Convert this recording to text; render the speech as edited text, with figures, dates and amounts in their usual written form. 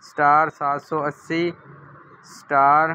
*780*3#۔